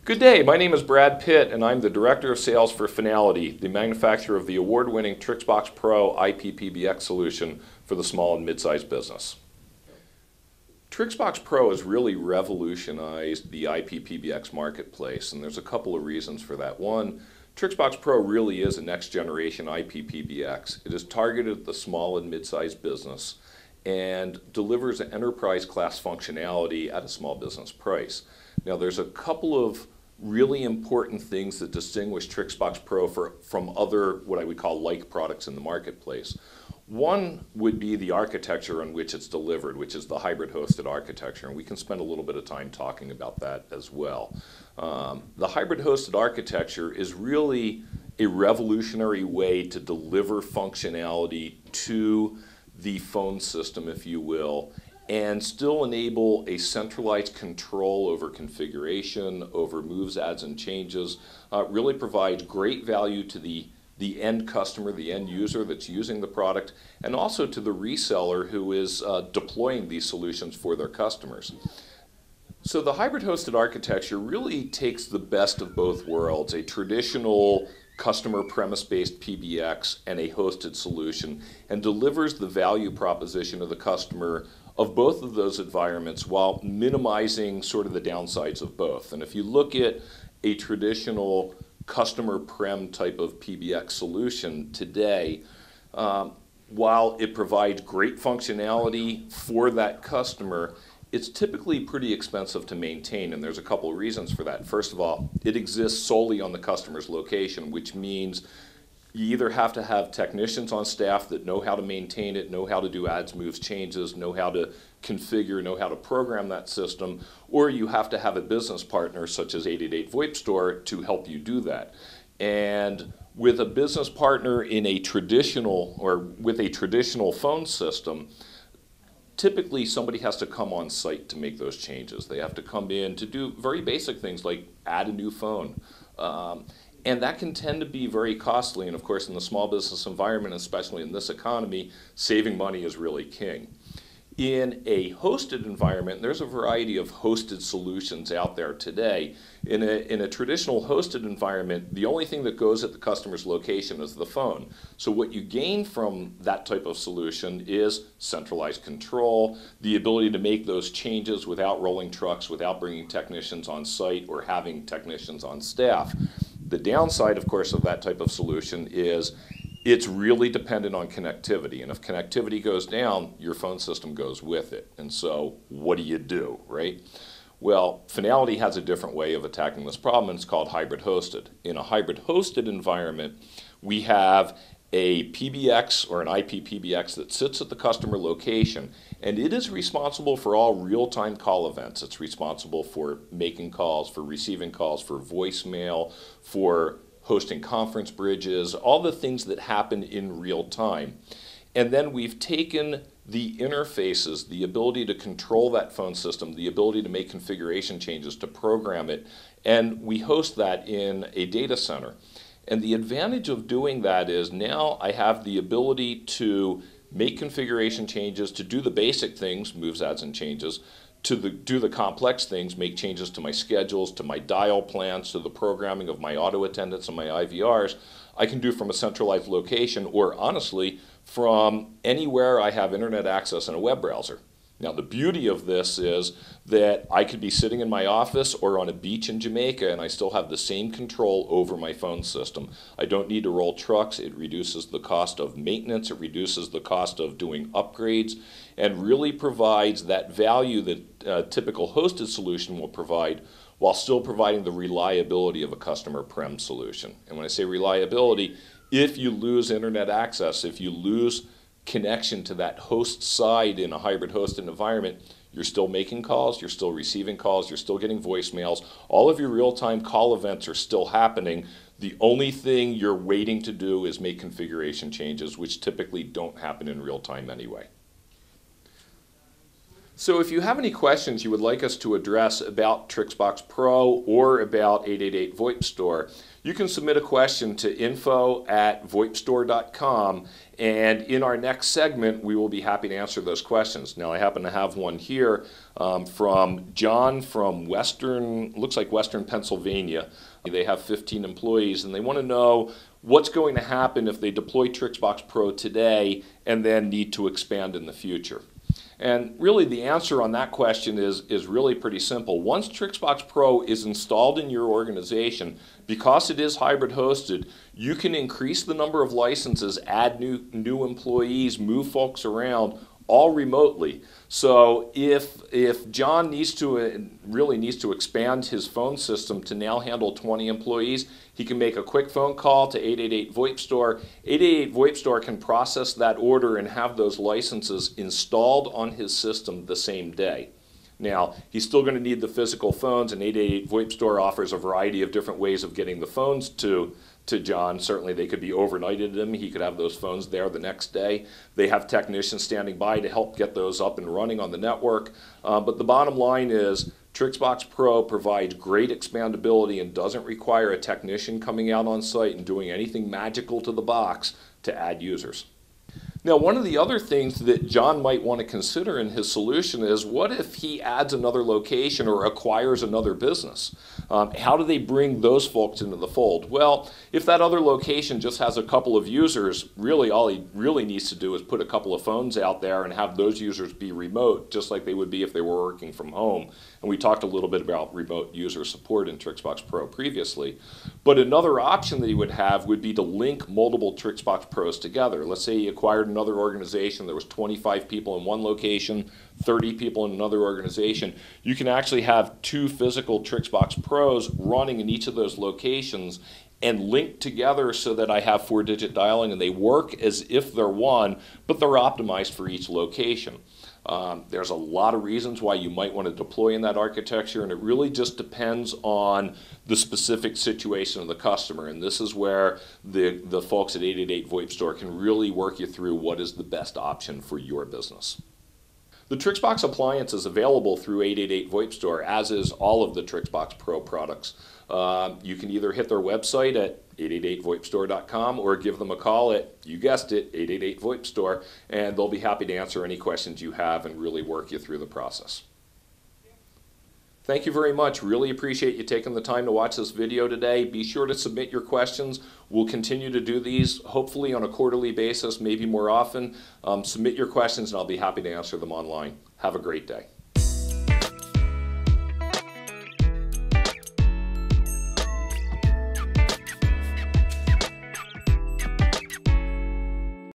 Good day, my name is Brad Pitt and I'm the Director of Sales for Finality, the manufacturer of the award-winning trixbox Pro IP-PBX solution for the small and mid-sized business. trixbox Pro has really revolutionized the IP-PBX marketplace, and there's a couple of reasons for that. One, trixbox Pro really is a next-generation IP-PBX. It is targeted at the small and mid-sized business and delivers an enterprise-class functionality at a small business price. Now, there's a couple of really important things that distinguish trixbox Pro from other, what I would call like products in the marketplace. One would be the architecture on which it's delivered, which is the hybrid hosted architecture, and we can spend a little bit of time talking about that as well. The hybrid hosted architecture is really a revolutionary way to deliver functionality to the phone system, if you will, and still enable a centralized control over configuration, over moves, adds, and changes. Really provides great value to the end customer, the end user that's using the product, and also to the reseller who is deploying these solutions for their customers. So the hybrid hosted architecture really takes the best of both worlds, a traditional customer premise-based PBX and a hosted solution, and delivers the value proposition of the customer of both of those environments while minimizing sort of the downsides of both. And if you look at a traditional customer prem type of PBX solution today, while it provides great functionality for that customer, it's typically pretty expensive to maintain, and there's a couple of reasons for that. First of all, it exists solely on the customer's location, which means you either have to have technicians on staff that know how to maintain it, know how to do adds, moves, changes, know how to configure, know how to program that system, or you have to have a business partner such as 888 VoIP Store to help you do that. And with a business partner in a traditional or with a traditional phone system, typically somebody has to come on site to make those changes. They have to come in to do very basic things like add a new phone. And that can tend to be very costly, and of course in the small business environment, especially in this economy, saving money is really king. In a hosted environment, there's a variety of hosted solutions out there today. In a traditional hosted environment, the only thing that goes at the customer's location is the phone. So what you gain from that type of solution is centralized control, the ability to make those changes without rolling trucks, without bringing technicians on site or having technicians on staff. The downside, of course, of that type of solution is it's really dependent on connectivity. And if connectivity goes down, your phone system goes with it. And so what do, right? Well, Finality has a different way of attacking this problem, and it's called hybrid hosted. In a hybrid hosted environment, we have a PBX or an IP PBX that sits at the customer location, and it is responsible for all real-time call events. It's responsible for making calls, for receiving calls, for voicemail, for hosting conference bridges, all the things that happen in real time. And then we've taken the interfaces, the ability to control that phone system, the ability to make configuration changes, to program it, and we host that in a data center. And the advantage of doing that is now I have the ability to make configuration changes, to do the basic things, moves, adds, and changes, to do the complex things, make changes to my schedules, to my dial plans, to the programming of my auto attendants and my IVRs, I can do from a centralized location, or honestly, from anywhere I have internet access and a web browser. Now, the beauty of this is that I could be sitting in my office or on a beach in Jamaica and I still have the same control over my phone system. I don't need to roll trucks. It reduces the cost of maintenance. It reduces the cost of doing upgrades, and really provides that value that a typical hosted solution will provide while still providing the reliability of a customer prem solution. And when I say reliability, if you lose internet access, if you lose connection to that host side in a hybrid hosted environment, you're still making calls, you're still receiving calls, you're still getting voicemails, all of your real-time call events are still happening. The only thing you're waiting to do is make configuration changes, which typically don't happen in real time anyway. So if you have any questions you would like us to address about trixbox Pro or about 888 VoIP Store, you can submit a question to info@voipstore.com, and in our next segment we will be happy to answer those questions. Now I happen to have one here from John from looks like Western Pennsylvania. They have 15 employees and they want to know what's going to happen if they deploy TrixBox Pro today and then need to expand in the future. And really the answer on that question is really pretty simple. Once TrixBox Pro is installed in your organization, because it is hybrid hosted, you can increase the number of licenses, add new employees, move folks around, all remotely. So if John really needs to expand his phone system to now handle 20 employees, he can make a quick phone call to 888-VoIP-STORE. 888-VoIP-STORE can process that order and have those licenses installed on his system the same day. Now, he's still going to need the physical phones, and 888-VoIP-STORE offers a variety of different ways of getting the phones to John. Certainly they could be overnighted to him. He could have those phones there the next day. They have technicians standing by to help get those up and running on the network. But the bottom line is TrixBox Pro provides great expandability and doesn't require a technician coming out on site and doing anything magical to the box to add users. Now, one of the other things that John might want to consider in his solution is, what if he adds another location or acquires another business? How do they bring those folks into the fold? Well, if that other location just has a couple of users, really all he really needs to do is put a couple of phones out there and have those users be remote, just like they would be if they were working from home. And we talked a little bit about remote user support in TrixBox Pro previously. But another option that he would have would be to link multiple TrixBox Pros together. Let's say he acquired another organization, there was 25 people in one location, 30 people in another organization. You can actually have two physical TrixBox Pros running in each of those locations and linked together so that I have 4-digit dialing and they work as if they're one, but they're optimized for each location. There's a lot of reasons why you might want to deploy in that architecture, and it really just depends on the specific situation of the customer. And this is where the folks at 888-VoIP-STORE can really work you through what is the best option for your business. The TrixBox appliance is available through 888-VoIP-STORE, as is all of the TrixBox Pro products. You can either hit their website at 888-VoIPStore.com or give them a call at, you guessed it, 888-VoIP-STORE, and they'll be happy to answer any questions you have and really work you through the process. Thank you very much. Really appreciate you taking the time to watch this video today. Be sure to submit your questions. We'll continue to do these, hopefully on a quarterly basis, maybe more often. Submit your questions and I'll be happy to answer them online. Have a great day.